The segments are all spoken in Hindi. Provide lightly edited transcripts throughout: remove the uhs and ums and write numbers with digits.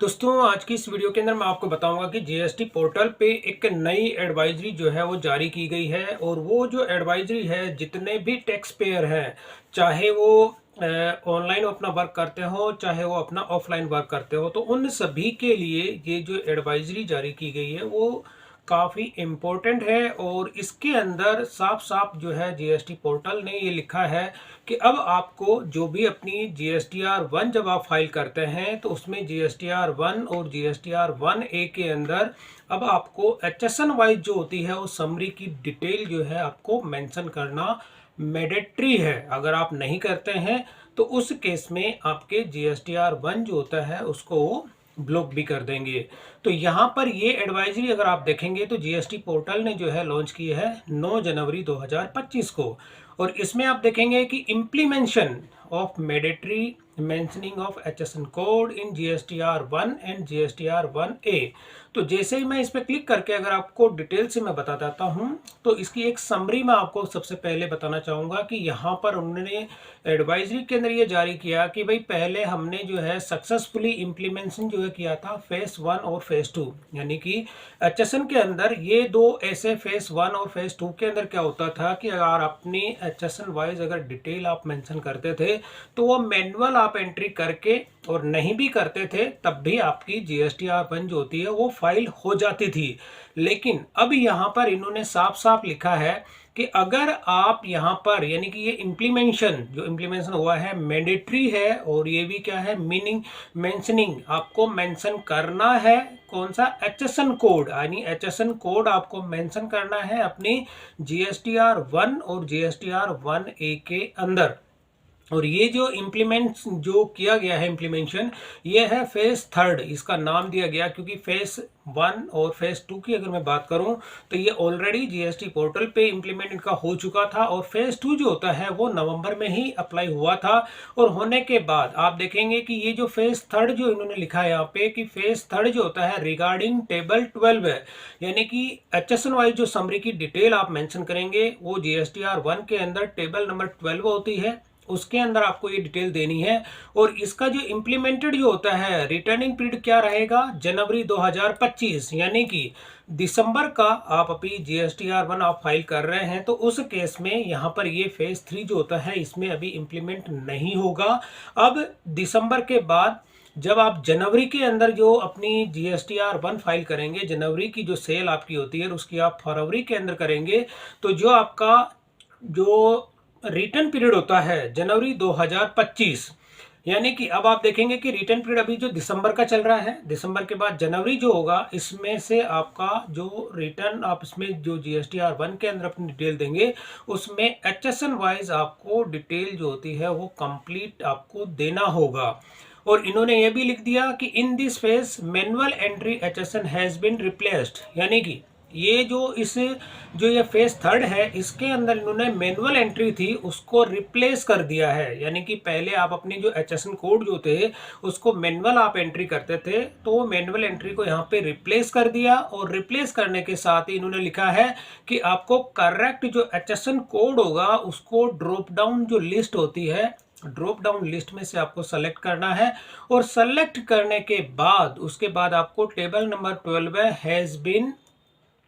दोस्तों आज की इस वीडियो के अंदर मैं आपको बताऊंगा कि जीएसटी पोर्टल पे एक नई एडवाइजरी जो है वो जारी की गई है। और वो जो एडवाइजरी है जितने भी टैक्स पेयर हैं, चाहे वो ऑनलाइन अपना वर्क करते हो चाहे वो अपना ऑफलाइन वर्क करते हो, तो उन सभी के लिए ये जो एडवाइजरी जारी की गई है वो काफ़ी इम्पोर्टेंट है। और इसके अंदर साफ साफ जो है जीएसटी पोर्टल ने ये लिखा है कि अब आपको जो भी अपनी GSTR 1 जब आप फाइल करते हैं तो उसमें GSTR 1 और GSTR 1A के अंदर अब आपको HSN वाइज जो होती है वो समरी की डिटेल जो है आपको मेंशन करना मैंडेटरी है। अगर आप नहीं करते हैं तो उस केस में आपके GSTR 1 जो होता है उसको ब्लॉक भी कर देंगे। तो यहाँ पर ये एडवाइजरी अगर आप देखेंगे तो जीएसटी पोर्टल ने जो है लॉन्च की है 9 जनवरी 2025 को। और इसमें आप देखेंगे कि implementation of mandatory mentioning of HSN code in GSTR 1 and GSTR 1A। तो जैसे ही मैं इस पर क्लिक करके अगर आपको डिटेल से मैं बता देता हूँ तो इसकी एक समरी मैं आपको सबसे पहले बताना चाहूँगा कि यहाँ पर उन्होंने एडवाइजरी के अंदर ये जारी किया कि भाई पहले हमने जो है सक्सेसफुली इम्प्लीमेंटेशन जो है किया था फेस 1 और फेस 2, यानी कि HSN के अंदर ये दो ऐसे फेस 1 और फेस 2 के अंदर क्या होता था कि अगर अपनी HSN वाइज अगर डिटेल आप मेंशन करते थे तो वो मैनुअल आप एंट्री करके और नहीं भी करते थे तब भी आपकी GSTR 1 जो होती है वो फाइल हो जाती थी। लेकिन अब यहाँ पर इन्होंने साफ साफ लिखा है कि अगर आप यहाँ पर यानी कि ये इम्प्लीमेंशन हुआ है मैंडेटरी है और ये भी क्या है मीनिंग मेंशनिंग आपको मेंशन करना है। कौन सा? HSN कोड, यानी HSN कोड आपको मेंशन करना है अपनी GSTR 1 और GSTR 1A के अंदर। और ये जो इम्प्लीमेंट जो किया गया है इम्प्लीमेंशन ये है फेस 3, इसका नाम दिया गया क्योंकि फेस 1 और फेस 2 की अगर मैं बात करूं तो ये ऑलरेडी जीएसटी पोर्टल पे इम्प्लीमेंट इनका हो चुका था और फेस 2 जो होता है वो नवंबर में ही अप्लाई हुआ था। और होने के बाद आप देखेंगे कि ये जो फेस 3 जो इन्होंने लिखा है यहाँ पे कि फेस 3 जो होता है रिगार्डिंग टेबल 12 है, यानी कि HSN वाइज जो समरी की डिटेल आप मेंशन करेंगे वो GSTR 1 के अंदर टेबल नंबर 12 होती है, उसके अंदर आपको ये डिटेल देनी है। और इसका जो इम्प्लीमेंटेड जो होता है रिटर्निंग पीरियड क्या रहेगा? जनवरी 2025, यानी कि दिसंबर का आप अभी GSTR 1 आप फाइल कर रहे हैं तो उस केस में यहाँ पर ये फेस 3 जो होता है इसमें अभी इम्प्लीमेंट नहीं होगा। अब दिसंबर के बाद जब आप जनवरी के अंदर जो अपनी GSTR 1 फाइल करेंगे, जनवरी की जो सेल आपकी होती है उसकी आप फरवरी के अंदर करेंगे, तो जो आपका जो रिटर्न पीरियड होता है जनवरी 2025, यानी कि अब आप देखेंगे कि रिटर्न पीरियड अभी जो दिसंबर का चल रहा है, दिसंबर के बाद जनवरी जो होगा इसमें से आपका जो रिटर्न आप इसमें जो GSTR 1 के अंदर अपनी डिटेल देंगे उसमें HSN वाइज आपको डिटेल जो होती है वो कंप्लीट आपको देना होगा। और इन्होंने ये भी लिख दिया कि in this phase manual entry HSN has been replaced, यानी कि ये जो ये फेस 3 है इसके अंदर इन्होंने मैनुअल एंट्री थी उसको रिप्लेस कर दिया है। यानी कि पहले आप अपनी जो HSN कोड जो थे उसको मैनुअल आप एंट्री करते थे तो वो मैनुअल एंट्री को यहाँ पे रिप्लेस कर दिया। और रिप्लेस करने के साथ ही इन्होंने लिखा है कि आपको करेक्ट जो HSN कोड होगा उसको ड्रॉप डाउन जो लिस्ट होती है, ड्रॉप डाउन लिस्ट में से आपको सेलेक्ट करना है। और सेलेक्ट करने के बाद उसके बाद आपको टेबल नंबर 12 हैज बीन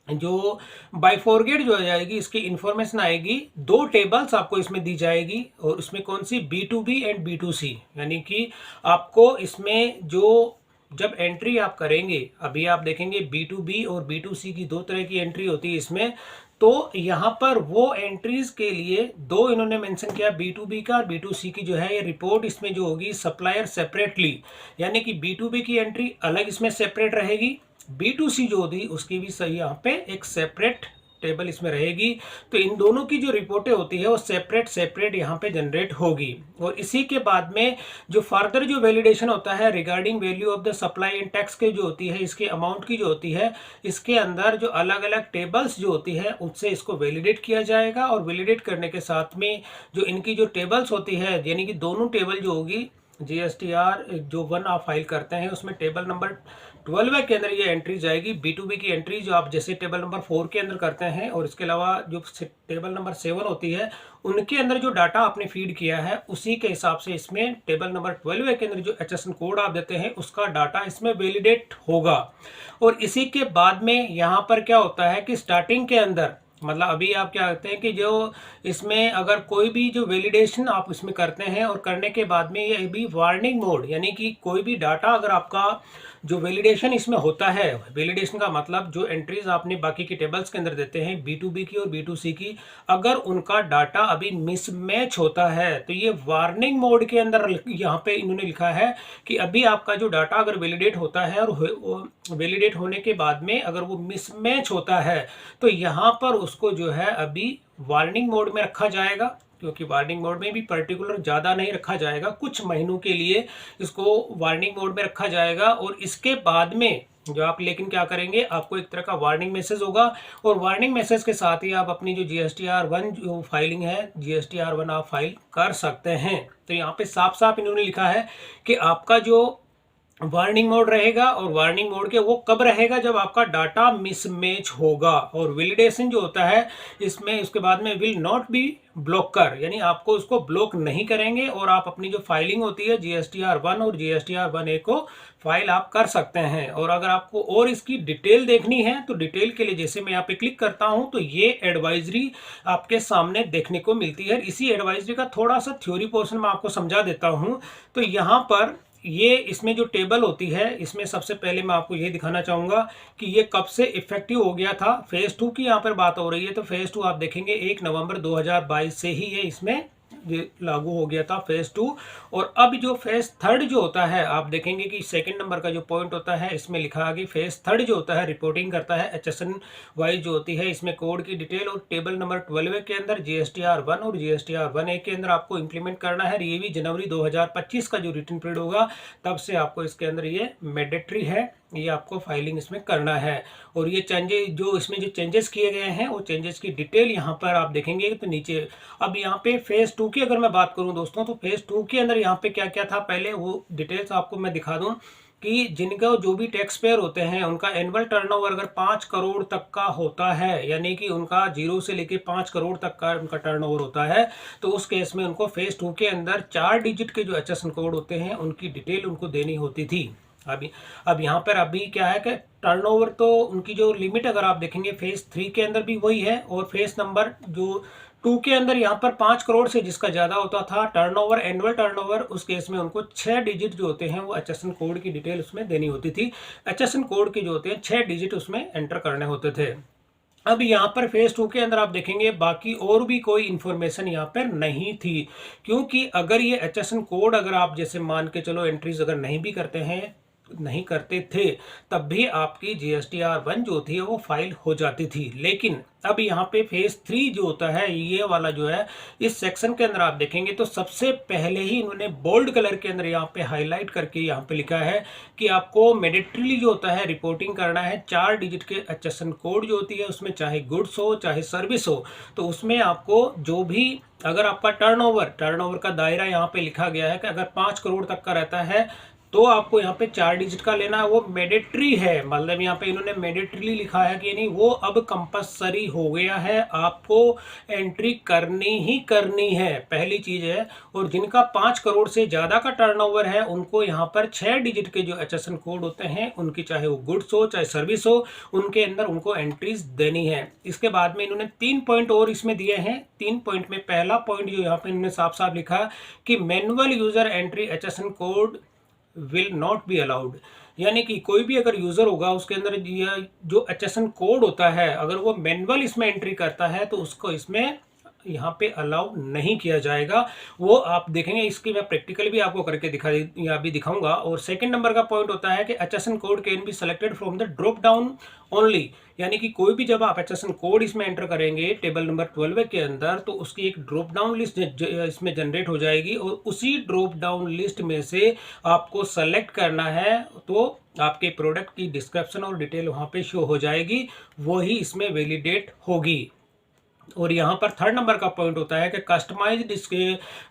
जो बाइफोरगेट जो आ जाएगी इसकी इंफॉर्मेशन आएगी, 2 टेबल्स आपको इसमें दी जाएगी। और उसमें कौन सी? B2B एंड B2C, यानी कि आपको इसमें जो जब एंट्री आप करेंगे, अभी आप देखेंगे B2B और B2C की 2 तरह की एंट्री होती है इसमें। तो यहाँ पर वो एंट्रीज के लिए 2 इन्होंने मेंशन किया, B2B का और B2C की जो है ये रिपोर्ट इसमें जो होगी सप्लायर सेपरेटली, यानी कि B2B की एंट्री अलग इसमें सेपरेट रहेगी, B2C जो होगी उसकी भी सही यहाँ पे एक सेपरेट टेबल इसमें रहेगी। तो इन दोनों की जो रिपोर्टें होती है वो सेपरेट यहाँ पे जनरेट होगी। और इसी के बाद में जो फर्दर जो वैलिडेशन होता है regarding value of the supply and tax के जो होती है इसके अमाउंट की जो होती है इसके अंदर जो अलग अलग टेबल्स जो होती है उससे इसको वैलिडेट किया जाएगा। और वैलिडेट करने के साथ में जो इनकी जो टेबल्स होती है यानी कि दोनों टेबल जो होगी GSTR जो 1 आप फाइल करते हैं उसमें टेबल नंबर 12 के अंदर ये एंट्री जाएगी। B2B की एंट्री जो आप जैसे टेबल नंबर 4 के अंदर करते हैं और इसके अलावा जो टेबल नंबर 7 होती है उनके अंदर जो डाटा आपने फीड किया है उसी के हिसाब से इसमें टेबल नंबर 12 के अंदर जो HSN कोड आप देते हैं उसका डाटा इसमें वैलिडेट होगा। और इसी के बाद में यहाँ पर क्या होता है कि स्टार्टिंग के अंदर मतलब अभी आप क्या करते हैं कि जो इसमें अगर कोई भी जो वैलिडेशन आप इसमें करते हैं और करने के बाद में ये भी वार्निंग मोड, यानी कि कोई भी डाटा अगर आपका जो वैलिडेशन इसमें होता है, वैलिडेशन का मतलब जो एंट्रीज आपने बाकी के टेबल्स के अंदर देते हैं B2B की और B2C की, अगर उनका डाटा अभी मिसमैच होता है तो ये वार्निंग मोड के अंदर यहाँ पे इन्होंने लिखा है कि अभी आपका जो डाटा अगर वैलिडेट होता है और वैलिडेट होने के बाद में अगर वो मिसमैच होता है तो यहाँ पर उसको जो है अभी वार्निंग मोड में रखा जाएगा, क्योंकि वार्निंग मोड में भी पर्टिकुलर ज़्यादा नहीं रखा जाएगा, कुछ महीनों के लिए इसको वार्निंग मोड में रखा जाएगा। और इसके बाद में जो आप लेकिन क्या करेंगे, आपको एक तरह का वार्निंग मैसेज होगा और वार्निंग मैसेज के साथ ही आप अपनी जो GSTR1 जो फाइलिंग है GSTR1 आप फाइल कर सकते हैं। तो यहाँ पे साफ साफ इन्होंने लिखा है कि आपका जो वार्निंग मोड रहेगा और वार्निंग मोड के वो कब रहेगा, जब आपका डाटा मिसमैच होगा। और वैलिडेशन जो होता है इसमें उसके बाद में विल नॉट बी ब्लॉकर, यानी आपको उसको ब्लॉक नहीं करेंगे और आप अपनी जो फाइलिंग होती है GSTR1 और GSTR1A को फाइल आप कर सकते हैं। और अगर आपको और इसकी डिटेल देखनी है तो डिटेल के लिए जैसे मैं यहाँ पे क्लिक करता हूँ तो ये एडवाइजरी आपके सामने देखने को मिलती है। इसी एडवाइजरी का थोड़ा सा थ्योरी पोर्शन मैं आपको समझा देता हूँ। तो यहाँ पर ये इसमें जो टेबल होती है इसमें सबसे पहले मैं आपको ये दिखाना चाहूँगा कि ये कब से इफेक्टिव हो गया था। फेज़ 2 की यहाँ पर बात हो रही है तो फेज़ 2 आप देखेंगे 1 नवंबर 2022 से ही ये इसमें ये लागू हो गया था फेज़ 2। और अब जो फेज़ 3 जो होता है आप देखेंगे कि सेकंड नंबर का जो पॉइंट होता है इसमें लिखा है कि फेज़ 3 जो होता है रिपोर्टिंग करता है HSN वाइज जो होती है, इसमें कोड की डिटेल और टेबल नंबर 12 के अंदर GSTR1 और GSTR1A के अंदर आपको इंप्लीमेंट करना है। ये भी जनवरी 2025 का जो रिटर्न पीरियड होगा तब से आपको इसके अंदर ये मैंडेटरी है, ये आपको फाइलिंग इसमें करना है। और ये चेंजेस जो इसमें जो चेंजेस किए गए हैं वो चेंजेस की डिटेल यहाँ पर आप देखेंगे तो नीचे। अब यहाँ पे फेज़ 2 की अगर मैं बात करूँ दोस्तों तो फेज़ 2 के अंदर यहाँ पे क्या क्या था पहले वो डिटेल्स आपको मैं दिखा दूँ कि जिनका जो भी टैक्स पेयर होते हैं उनका एनुअल टर्नओवर अगर 5 करोड़ तक का होता है, यानी कि उनका 0 से लेके 5 करोड़ तक का उनका टर्नओवर होता है, तो उस केस में उनको फेज़ 2 के अंदर 4 डिजिट के जो HSN कोड होते हैं उनकी डिटेल उनको देनी होती थी। अब यहाँ पर अभी क्या है कि टर्नओवर तो उनकी जो लिमिट अगर आप देखेंगे फेज़ 3 के अंदर भी वही है और फेज़ नंबर जो 2 के अंदर यहाँ पर 5 करोड़ से जिसका ज़्यादा होता था टर्नओवर, एनुअल टर्नओवर, उस केस में उनको 6 डिजिट जो होते हैं वो HSN कोड की डिटेल उसमें देनी होती थी। HSN कोड के जो होते हैं 6 डिजिट उसमें एंटर करने होते थे। अब यहाँ पर फेज़ 2 के अंदर आप देखेंगे बाकी और भी कोई इन्फॉर्मेशन यहाँ पर नहीं थी, क्योंकि अगर ये HSN कोड अगर आप जैसे मान के चलो एंट्रीज अगर नहीं करते थे तब भी आपकी GSTR1 जो थी वो फाइल हो जाती थी। लेकिन अब यहाँ पे फेज़ 3 जो होता है ये वाला जो है इस सेक्शन के अंदर आप देखेंगे तो सबसे पहले ही इन्होंने बोल्ड कलर के अंदर यहाँ पे हाईलाइट करके यहाँ पे लिखा है कि आपको मैंडेटरीली जो होता है रिपोर्टिंग करना है 4 डिजिट के HSN कोड जो होती है उसमें चाहे गुड्स हो चाहे सर्विस हो, तो उसमें आपको जो भी अगर आपका टर्नओवर का दायरा यहाँ पे लिखा गया है कि अगर 5 करोड़ तक का रहता है तो आपको यहाँ पे 4 डिजिट का लेना है, वो मैंडेटरी है। मतलब यहाँ पे इन्होंने मैंडेटरी लिखा है कि नहीं वो अब कंपलसरी हो गया है, आपको एंट्री करनी ही करनी है, पहली चीज है। और जिनका 5 करोड़ से ज्यादा का टर्नओवर है उनको यहाँ पर 6 डिजिट के जो HSN कोड होते हैं उनकी चाहे वो गुड्स हो चाहे सर्विस हो उनके अंदर उनको एंट्रीज देनी है। इसके बाद में इन्होंने 3 पॉइंट और इसमें दिए हैं। 3 पॉइंट में पहला पॉइंट जो यहाँ पे इन्होंने साफ साफ लिखा कि manual user entry HSN code will not be allowed, यानी कि कोई भी अगर यूजर होगा उसके अंदर जो HSN कोड होता है अगर वो मैनुअल इसमें एंट्री करता है तो उसको इसमें यहाँ पे अलाउ नहीं किया जाएगा। वो आप देखेंगे, इसकी मैं प्रैक्टिकल भी आपको करके दिखाऊंगा। और सेकंड नंबर का पॉइंट होता है कि HSN code can be selected from the drop down only, यानी कि कोई भी जब आप HSN कोड इसमें एंटर करेंगे टेबल नंबर 12 के अंदर तो उसकी एक ड्रॉप डाउन लिस्ट इसमें जनरेट हो जाएगी और उसी ड्रॉप डाउन लिस्ट में से आपको सेलेक्ट करना है तो आपके प्रोडक्ट की डिस्क्रिप्शन और डिटेल वहाँ पे शो हो जाएगी, वही इसमें वैलिडेट होगी। और यहाँ पर थर्ड नंबर का पॉइंट होता है कि कस्टमाइज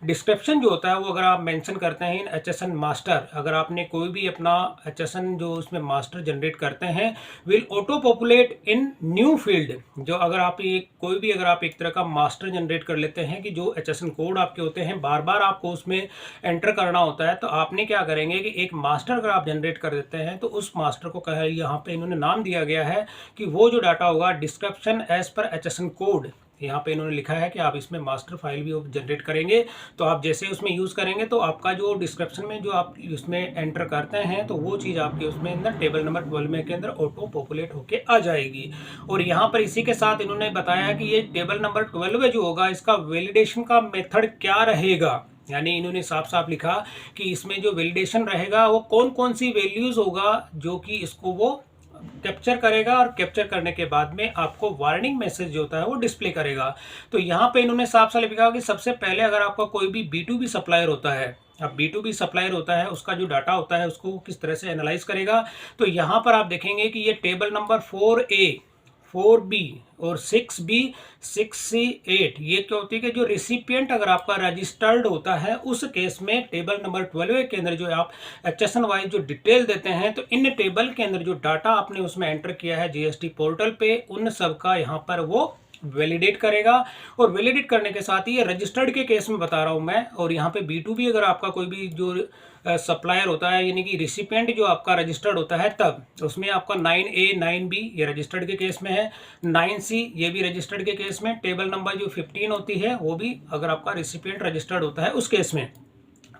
डिस्क्रिप्शन जो होता है वो अगर आप मेंशन करते हैं इन HSN मास्टर, अगर आपने कोई भी अपना HSN जो उसमें मास्टर जनरेट करते हैं, will auto populate in new field. जो अगर आप एक तरह का मास्टर जनरेट कर लेते हैं कि जो HSN कोड आपके होते हैं बार बार आपको उसमें एंटर करना होता है, तो आपने क्या करेंगे कि एक मास्टर अगर आप जनरेट कर देते हैं तो उस मास्टर को कहा यहाँ पे इन्होंने नाम दिया गया है कि वो जो डाटा होगा डिस्क्रिप्शन एज पर HSN कोड, यहाँ पे इन्होंने लिखा है कि आप इसमें मास्टर फाइल भी जनरेट करेंगे, तो आप जैसे उसमें यूज़ करेंगे तो आपका जो डिस्क्रिप्शन में जो आप उसमें एंटर करते हैं तो वो चीज़ आपके उसमें अंदर टेबल नंबर 12 में के अंदर ऑटो पॉपुलेट होके आ जाएगी। और यहाँ पर इसी के साथ इन्होंने बताया कि ये टेबल नंबर 12 जो होगा इसका वैलिडेशन का मेथड क्या रहेगा, यानी इन्होंने साफ साफ लिखा कि इसमें जो वैलिडेशन रहेगा वो कौन कौन सी वैल्यूज़ होगा जो कि इसको वो कैप्चर करेगा, और कैप्चर करने के बाद में आपको वार्निंग मैसेज जो होता है वो डिस्प्ले करेगा। तो यहाँ पे इन्होंने साफ साफ लिखा कि सबसे पहले अगर आपका कोई भी B2B सप्लायर होता है, अब B2B सप्लायर होता है उसका जो डाटा होता है उसको किस तरह से एनालाइज करेगा, तो यहाँ पर आप देखेंगे कि ये टेबल नंबर 4A 4B और 6B 6C 8 ये क्या होती है कि जो रिसिपिएंट अगर आपका रजिस्टर्ड होता है उस केस में टेबल नंबर 12 के अंदर जो आप HSN वाइज जो डिटेल देते हैं, तो इन टेबल के अंदर जो डाटा आपने उसमें एंटर किया है GST पोर्टल पे उन सब का यहाँ पर वो वैलिडेट करेगा। और वैलिडेट करने के साथ ही ये रजिस्टर्ड के केस में बता रहा हूं मैं, और यहाँ पे B2B अगर आपका कोई भी जो सप्लायर होता है यानी कि रिसिपिएंट जो आपका रजिस्टर्ड होता है तब उसमें आपका 9A 9B ये रजिस्टर्ड के केस में है, 9C ये भी रजिस्टर्ड के केस में, टेबल नंबर जो 15 होती है वो भी अगर आपका रिसिपिएंट रजिस्टर्ड होता है उस केस में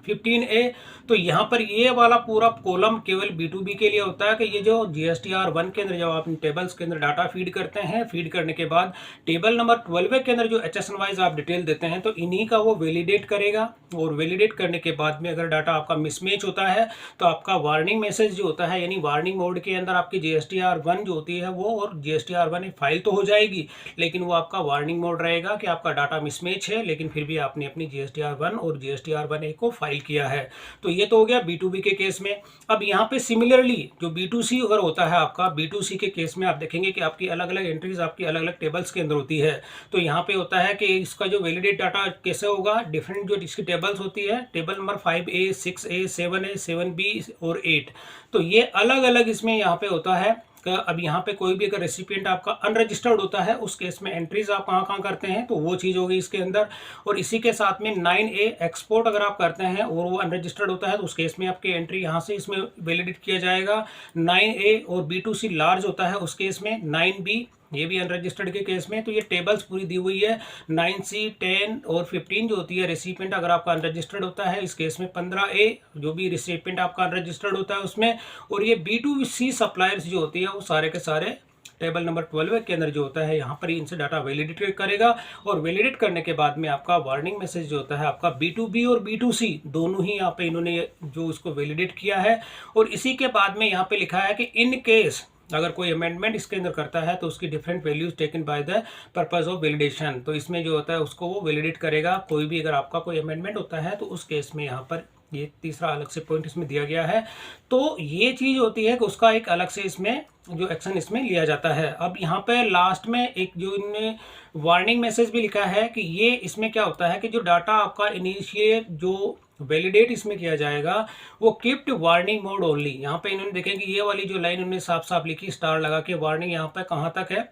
15A। तो यहाँ पर ये वाला पूरा कॉलम केवल B2B के लिए होता है कि ये जो GSTR1 के अंदर जब आप टेबल्स के अंदर डाटा फीड करते हैं, फीड करने के बाद टेबल नंबर 12 के अंदर जो HSN वाइज आप डिटेल देते हैं तो इन्हीं का वो वैलिडेट करेगा। और वैलिडेट करने के बाद में अगर डाटा आपका मिसमैच होता है तो आपका वार्निंग मैसेज जो होता है, यानी वार्निंग मोड के अंदर आपकी GSTR1 जो होती है वो, और GSTR1 एक फाइल तो हो जाएगी लेकिन वो आपका वार्निंग मोड रहेगा कि आपका डाटा मिसमैच है लेकिन फिर भी आपने अपनी GSTR1 और GSTR1A को फाइल किया है। तो ये तो हो गया B2B के केस में। अब यहाँ पे सिमिलरली जो B2C अगर होता है आपका, B2C के केस में आप देखेंगे कि आपकी अलग अलग एंट्रीज आपकी अलग अलग टेबल्स के अंदर होती है। तो यहाँ पे होता है कि इसका जो वैलिडेट डाटा कैसे होगा, डिफरेंट जो इसकी टेबल्स होती है, table number 5A 6A 7A 7B और 8, तो ये अलग अलग इसमें यहाँ पे होता है। अब यहाँ पे कोई भी अगर रेसिपिएंट आपका अनरजिस्टर्ड होता है उस केस में एंट्रीज आप कहाँ कहाँ करते हैं तो वो चीज़ होगी इसके अंदर। और इसी के साथ में 9A एक्सपोर्ट अगर आप करते हैं और वो अनरजिस्टर्ड होता है तो उस केस में आपकी एंट्री यहाँ से इसमें वैलिडेट किया जाएगा। 9A और B2C लार्ज होता है उस केस में, 9B ये भी अनरजिस्टर्ड के केस में। तो ये टेबल्स पूरी दी हुई है। 9C 10 और 15 जो होती है रेसिपिएंट अगर आपका अनरजिस्टर्ड होता है इस केस में, 15A जो भी रेसिपिएंट आपका अनरजिस्टर्ड होता है उसमें, और ये B2C सप्लायर्स जो होती है वो सारे के सारे टेबल नंबर 12 के अंदर जो होता है यहाँ पर इनसे डाटा वैलिडेट करेगा। और वैलिडेट करने के बाद में आपका वार्निंग मैसेज जो होता है आपका B2B और B2C दोनों ही यहाँ पे इन्होंने जो उसको वैलिडेट किया है। और इसी के बाद में यहाँ पे लिखा है कि इन केस अगर कोई अमेंडमेंट इसके अंदर करता है तो उसकी different values taken by the purpose of validation, तो इसमें जो होता है उसको वो वैलिडेट करेगा। कोई भी अगर आपका कोई अमेंडमेंट होता है तो उस केस में यहाँ पर ये तीसरा अलग से पॉइंट इसमें दिया गया है। तो ये चीज़ होती है कि उसका एक अलग से इसमें जो एक्शन इसमें लिया जाता है। अब यहाँ पे लास्ट में एक जो इनने वार्निंग मैसेज भी लिखा है कि ये इसमें क्या होता है कि जो डाटा आपका इनिशिएट जो वैलिडेट इसमें किया जाएगा वो कीप्ड वार्निंग मोड ओनली। यहाँ पे इन्होंने देखें कि ये वाली जो लाइन उन्होंने साफ साफ लिखी स्टार लगा के, वार्निंग यहाँ पे कहाँ तक है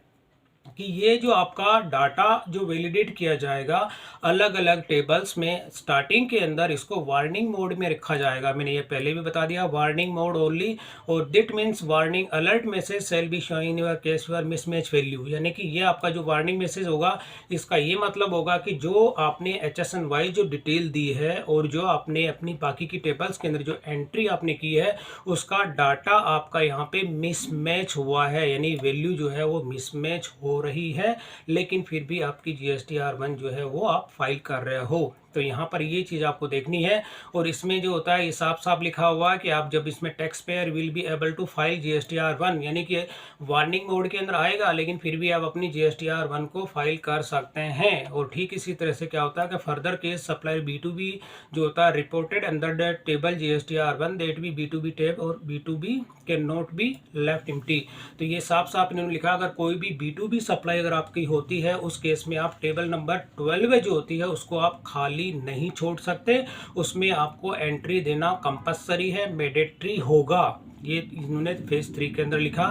कि ये जो आपका डाटा जो वैलिडेट किया जाएगा अलग अलग टेबल्स में स्टार्टिंग के अंदर इसको वार्निंग मोड में रखा जाएगा। मैंने ये पहले भी बता दिया, वार्निंग मोड ओनली। और that means warning alert message shall be showing your case your mismatch value, यानी कि ये आपका जो वार्निंग मैसेज होगा इसका ये मतलब होगा कि जो आपने HSN वाइज जो डिटेल दी है और जो आपने अपनी बाकी की टेबल्स के अंदर जो एंट्री आपने की है उसका डाटा आपका यहाँ पे मिसमैच हुआ है, यानी वैल्यू जो है वो मिसमैच हो रही है लेकिन फिर भी आपकी GSTR1 जो है वो आप फाइल कर रहे हो। तो यहाँ पर ये चीज़ आपको देखनी है। और इसमें जो होता है ये साफ साफ लिखा हुआ है कि आप जब इसमें tax payer will be able to file GSTR1, यानी कि वार्निंग मोड के अंदर आएगा लेकिन फिर भी आप अपनी GSTR1 को फाइल कर सकते हैं। और ठीक इसी तरह से क्या होता है कि फर्दर केस सप्लायर B2B जो होता है reported under the table GSTR1 that भी B2B टैब और B2B can not be left empty. तो ये साफ साफ इन्होंने लिखा अगर कोई भी B2B सप्लाई अगर आपकी होती है उस केस में आप टेबल नंबर 12 जो होती है उसको आप खाली नहीं छोड़ सकते, उसमें आपको एंट्री देना कंपलसरी है, मैंडेटरी होगा। ये इन्होंने फेज 3 के अंदर लिखा।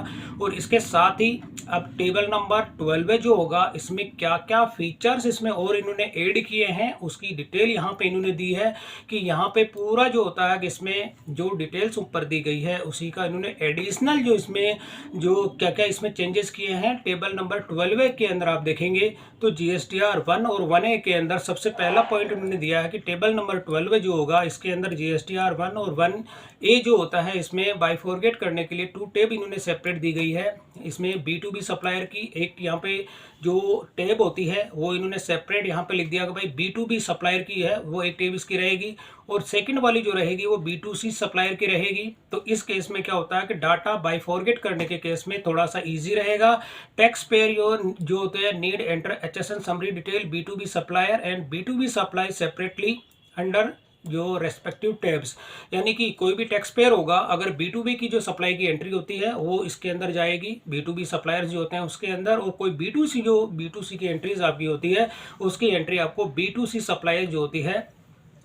और इसके साथ ही अब टेबल नंबर 12 जो होगा इसमें क्या क्या फीचर्स इसमें और इन्होंने ऐड किए हैं उसकी डिटेल यहाँ पे इन्होंने दी है कि यहाँ पे पूरा जो होता है कि इसमें जो डिटेल्स ऊपर दी गई है उसी का इन्होंने एडिशनल जो इसमें जो क्या क्या इसमें चेंजेस किए हैं टेबल नंबर 12 के अंदर आप देखेंगे तो GSTR1 और 1A के अंदर सबसे पहला पॉइंट उन्होंने दिया है कि टेबल नंबर 12 जो होगा इसके अंदर GSTR1 और 1A जो होता है इसमें बाइफोरगेट करने के लिए 2 टेब इन्होंने सेपरेट दी गई है। इसमें B2B सप्लायर की एक यहाँ पे जो टेब होती है वो इन्होंने सेपरेट यहाँ पे लिख दिया कि भाई B2B सप्लायर की है वो एक टेब इसकी रहेगी और सेकंड वाली जो रहेगी वो B2C सप्लायर की रहेगी। तो इस केस में क्या होता है कि डाटा बाइफोरगेट करने के केस में थोड़ा सा इजी रहेगा। टैक्स पेयर जो होते हैं need enter HSN summary detail B2B supplier and B2B supply separately under जो रेस्पेक्टिव टैब्स, यानी कि कोई भी टैक्स पेयर होगा अगर B2B की जो सप्लाई की एंट्री होती है वो इसके अंदर जाएगी B2B सप्लायर्स जो होते हैं उसके अंदर, और कोई B2C की एंट्रीज आपकी होती है उसकी एंट्री आपको B2C सप्लायर जो होती है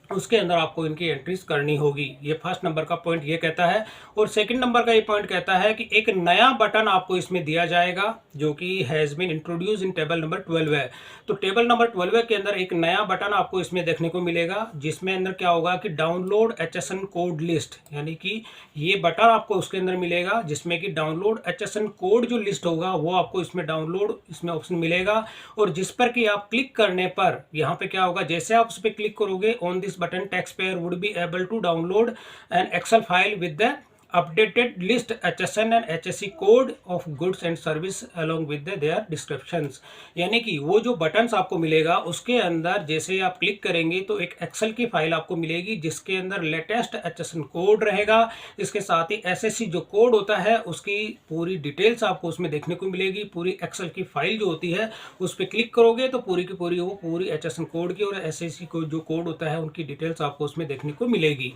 उसके अंदर आपको इनकी एंट्रीज करनी होगी। ये फर्स्ट नंबर का पॉइंट ये कहता है। और सेकंड नंबर का ये पॉइंट कहता है कि एक नया बटन आपको इसमें दिया जाएगा जो कि has been introduced in table number 12 है। तो टेबल नंबर 12 के अंदर एक नया बटन आपको इसमें देखने को मिलेगा जिसमें अंदर क्या होगा कि डाउनलोड HSN कोड लिस्ट, यानी कि ये बटन आपको उसके अंदर मिलेगा जिसमें कि डाउनलोड HSN कोड जो लिस्ट होगा वो आपको इसमें डाउनलोड इसमें ऑप्शन मिलेगा। और जिस पर कि आप क्लिक करने पर यहाँ पे क्या होगा, जैसे आप उस पर क्लिक करोगे on this button taxpayer would be able to download an Excel file with the updated list HSN and HSE code of goods and service along with their descriptions। यानी कि वो जो बटन्स आपको मिलेगा उसके अंदर जैसे आप क्लिक करेंगे तो एक एक्सेल की फाइल आपको मिलेगी जिसके अंदर लेटेस्ट HSN कोड रहेगा। इसके साथ ही SSE जो कोड होता है उसकी पूरी डिटेल्स आपको उसमें देखने को मिलेगी। पूरी एक्सेल की फाइल जो होती है उस पर क्लिक करोगे तो पूरी की पूरी वो पूरी HSN कोड की और SSE को जो कोड होता है उनकी डिटेल्स आपको उसमें देखने को मिलेगी।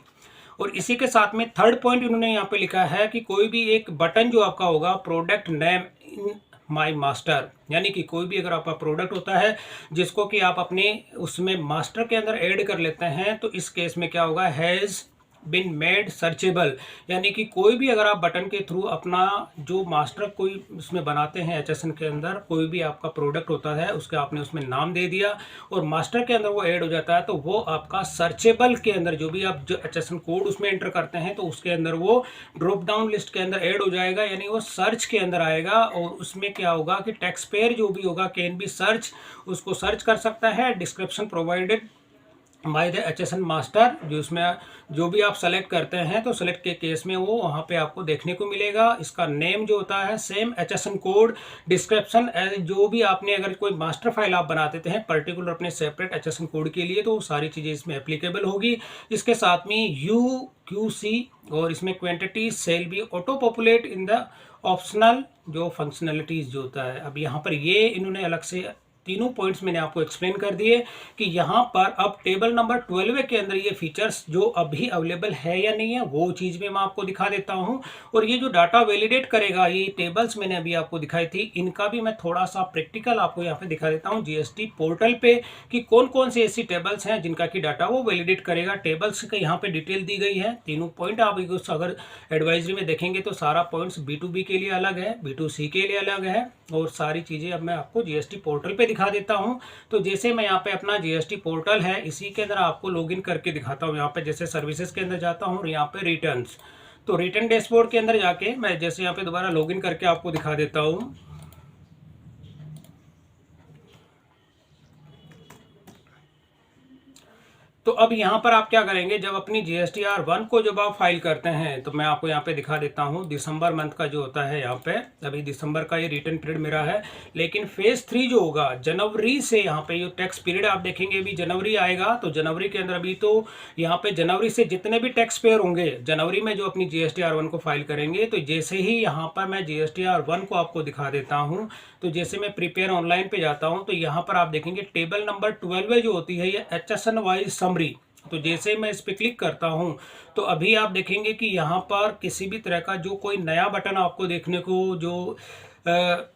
और इसी के साथ में थर्ड पॉइंट उन्होंने यहाँ पे लिखा है कि कोई भी एक बटन जो आपका होगा product name in my master, यानी कि कोई भी अगर आपका प्रोडक्ट होता है जिसको कि आप अपने उसमें मास्टर के अंदर ऐड कर लेते हैं तो इस केस में क्या होगा, हैज़ बिन मेड सर्चेबल, यानी कि कोई भी अगर आप बटन के थ्रू अपना जो मास्टर कोई उसमें बनाते हैं HSN के अंदर कोई भी आपका प्रोडक्ट होता है उसके आपने उसमें नाम दे दिया और मास्टर के अंदर वो ऐड हो जाता है तो वो आपका सर्चेबल के अंदर जो भी आप जो HSN कोड उसमें एंटर करते हैं तो उसके अंदर वो ड्रॉप डाउन लिस्ट के अंदर ऐड हो जाएगा, यानी वो सर्च के अंदर आएगा। और उसमें क्या होगा कि टैक्स पेयर जो भी होगा कैन बी सर्च, उसको सर्च कर सकता है। Description provided by the HSN master, जो उसमें जो भी आप सेलेक्ट करते हैं तो सेलेक्ट के केस में वो वहाँ पे आपको देखने को मिलेगा। इसका नेम जो होता है सेम HSN कोड डिस्क्रिप्शन जो भी आपने अगर कोई मास्टर फाइल आप बना देते हैं पर्टिकुलर अपने सेपरेट HSN कोड के लिए तो सारी चीज़ें इसमें एप्लीकेबल होगी। इसके साथ में UQC और इसमें क्वांटिटी सेल भी auto populate in the optional जो फंक्शनलिटीज़ जो होता है। अब यहाँ पर ये इन्होंने अलग से तीनों पॉइंट्स मैंने आपको एक्सप्लेन कर दिए कि यहाँ पर अब टेबल नंबर 12 के अंदर ये फीचर्स जो अभी अवेलेबल है या नहीं है वो चीज़ में मैं आपको दिखा देता हूँ। और ये जो डाटा वैलिडेट करेगा ये टेबल्स मैंने अभी आपको दिखाई थी, इनका भी मैं थोड़ा सा प्रैक्टिकल आपको यहाँ पे दिखा देता हूँ GST पोर्टल पे कि कौन कौन से ऐसी टेबल्स हैं जिनका कि डाटा वो वैलिडेट करेगा। टेबल्स का यहाँ पे डिटेल दी गई है, तीनों पॉइंट आप अगर एडवाइजरी में देखेंगे तो सारा पॉइंट्स B2B के लिए अलग है, B2C के लिए अलग है और सारी चीज़ें अब मैं आपको GST पोर्टल पे दिखा देता हूं। तो जैसे मैं यहाँ पे अपना GST पोर्टल है इसी के अंदर आपको लॉगिन करके दिखाता हूं। यहाँ पे जैसे सर्विसेज के अंदर जाता हूं और यहाँ पे रिटर्न्स, तो रिटर्न डैशबोर्ड के अंदर जाके मैं जैसे यहाँ पे दोबारा लॉगिन करके आपको दिखा देता हूँ। तो अब यहाँ पर आप क्या करेंगे, जब अपनी GSTR-1 को जब आप फाइल करते हैं, तो मैं आपको यहाँ पे दिखा देता हूँ दिसंबर मंथ का जो होता है, यहाँ पे अभी दिसंबर का ये रिटर्न पीरियड मेरा है, लेकिन फेज 3 जो होगा जनवरी से, यहाँ पे ये टैक्स पीरियड आप देखेंगे अभी जनवरी आएगा, तो जनवरी के अंदर अभी तो यहाँ पे जनवरी से जितने भी टैक्स पेयर होंगे जनवरी में जो अपनी GSTR-1 को फाइल करेंगे, तो जैसे ही यहाँ पर मैं GSTR-1 को आपको दिखा देता हूँ, तो जैसे मैं प्रिपेयर ऑनलाइन पे जाता हूँ, तो यहाँ पर आप देखेंगे टेबल नंबर 12 जो होती है ये HSN वाइज समरी। तो जैसे मैं इस पर क्लिक करता हूँ, तो अभी आप देखेंगे कि यहाँ पर किसी भी तरह का जो कोई नया बटन आपको देखने को जो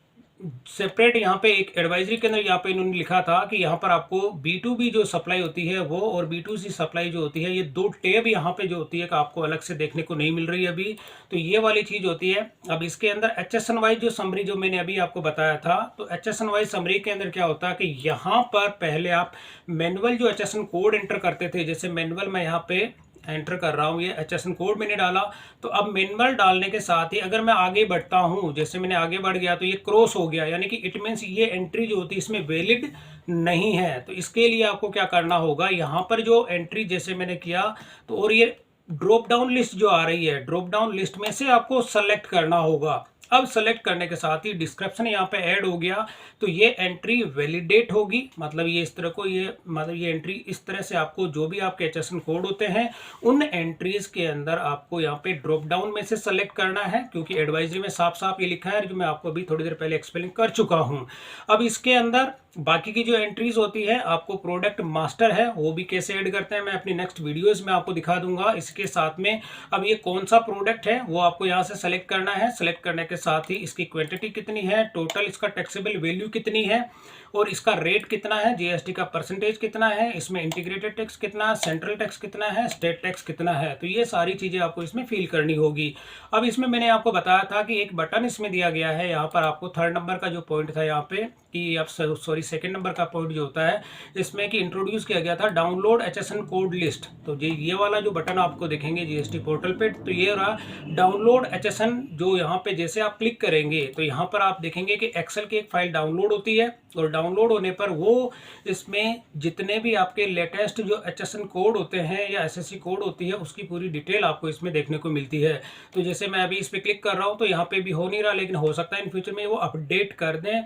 सेपरेट यहाँ पे एक एडवाइजरी के अंदर यहाँ पे इन्होंने लिखा था कि यहाँ पर आपको B2B जो सप्लाई होती है वो और B2C सप्लाई जो होती है, ये दो टैब यहाँ पे जो होती है कि आपको अलग से देखने को नहीं मिल रही है अभी, तो ये वाली चीज़ होती है। अब इसके अंदर HSN वाइज जो समरी जो मैंने अभी आपको बताया था, तो HSN वाइज समरी के अंदर क्या होता है कि यहाँ पर पहले आप मैनुअल जो HSN कोड एंटर करते थे, जैसे मैनुअल मैं यहाँ पे एंटर कर रहा हूँ, ये HSN कोड मैंने डाला, तो अब मैनुअल डालने के साथ ही अगर मैं आगे बढ़ता हूँ, जैसे मैंने आगे बढ़ गया तो ये क्रॉस हो गया, यानी कि इट मीन्स ये एंट्री जो होती है इसमें वैलिड नहीं है। तो इसके लिए आपको क्या करना होगा, यहाँ पर जो एंट्री जैसे मैंने किया, तो और ये ड्रॉप डाउन लिस्ट जो आ रही है, ड्रॉप डाउन लिस्ट में से आपको सेलेक्ट करना होगा। अब सेलेक्ट करने के साथ ही डिस्क्रिप्शन यहाँ पे ऐड हो गया, तो ये एंट्री वैलिडेट होगी, मतलब ये इस तरह को ये एंट्री इस तरह से आपको जो भी आपके HSN कोड होते हैं उन एंट्रीज के अंदर आपको यहाँ पे ड्रॉप डाउन में से सेलेक्ट करना है, क्योंकि एडवाइजरी में साफ साफ ये लिखा है जो मैं आपको अभी थोड़ी देर पहले एक्सप्लेन कर चुका हूँ। अब इसके अंदर बाकी की जो एंट्रीज होती है, आपको प्रोडक्ट मास्टर है वो भी कैसे ऐड करते हैं मैं अपनी नेक्स्ट वीडियोस में आपको दिखा दूंगा। इसके साथ में अब ये कौन सा प्रोडक्ट है वो आपको यहाँ से सेलेक्ट करना है। सेलेक्ट करने के साथ ही इसकी क्वांटिटी कितनी है, टोटल इसका टैक्सेबल वैल्यू कितनी है और इसका रेट कितना है, GST का परसेंटेज कितना है, इसमें इंटीग्रेटेड टैक्स कितना है, सेंट्रल टैक्स कितना है, स्टेट टैक्स कितना है, तो ये सारी चीज़ें आपको इसमें फिल करनी होगी। अब इसमें मैंने आपको बताया था कि एक बटन इसमें दिया गया है, यहाँ पर आपको 3rd नंबर का जो पॉइंट था यहाँ पे कि आप सॉरी 2nd नंबर का पॉइंट जो होता है इसमें कि इंट्रोड्यूस किया गया था डाउनलोड HSN कोड लिस्ट। तो ये वाला जो बटन आपको देखेंगे GST पोर्टल पे, तो ये रहा डाउनलोड HSN, जो यहाँ पे जैसे आप क्लिक करेंगे तो यहाँ पर आप देखेंगे कि एक्सेल की एक फाइल डाउनलोड होती है और डाउनलोड होने पर वो इसमें जितने भी आपके लेटेस्ट जो HSN कोड होते हैं या SSC कोड होती है उसकी पूरी डिटेल आपको इसमें देखने को मिलती है। तो जैसे मैं अभी इस पर क्लिक कर रहा हूँ तो यहाँ पे भी हो नहीं रहा, लेकिन हो सकता है इन फ्यूचर में वो अपडेट कर दें।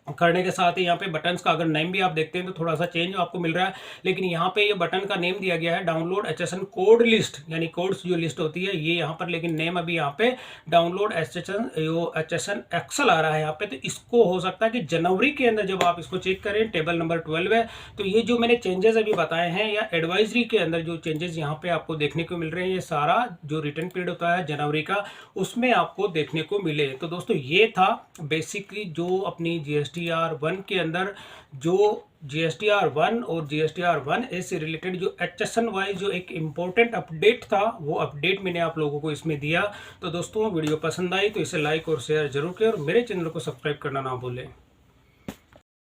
करने के साथ ही यहाँ पे बटन्स का अगर नेम भी आप देखते हैं तो थोड़ा सा चेंज आपको मिल रहा है, लेकिन यहाँ पे ये बटन का नेम दिया गया है डाउनलोड HSN कोड लिस्ट, यानी कोड्स जो लिस्ट होती है ये यहाँ पर, लेकिन नेम अभी यहाँ पे डाउनलोड HSN एक्सेल आ रहा है यहाँ पे। तो इसको हो सकता है कि जनवरी के अंदर जब आप इसको चेक करें, टेबल नंबर 12 है, तो ये जो मैंने चेंजेस अभी बताए हैं या एडवाइजरी के अंदर जो चेंजेस यहाँ पे आपको देखने को मिल रहे हैं, ये सारा जो रिटर्न पीरियड होता है जनवरी का उसमें आपको देखने को मिले। तो दोस्तों ये था बेसिकली जो अपनी GSTR-1 के अंदर जो GSTR-1 और GSTR-1A से रिलेटेड जो HSN वाइज जो एक इम्पोर्टेंट अपडेट था वो अपडेट मैंने आप लोगों को इसमें दिया। तो दोस्तों वीडियो पसंद आई तो इसे लाइक और शेयर जरूर करें और मेरे चैनल को सब्सक्राइब करना ना भूलें।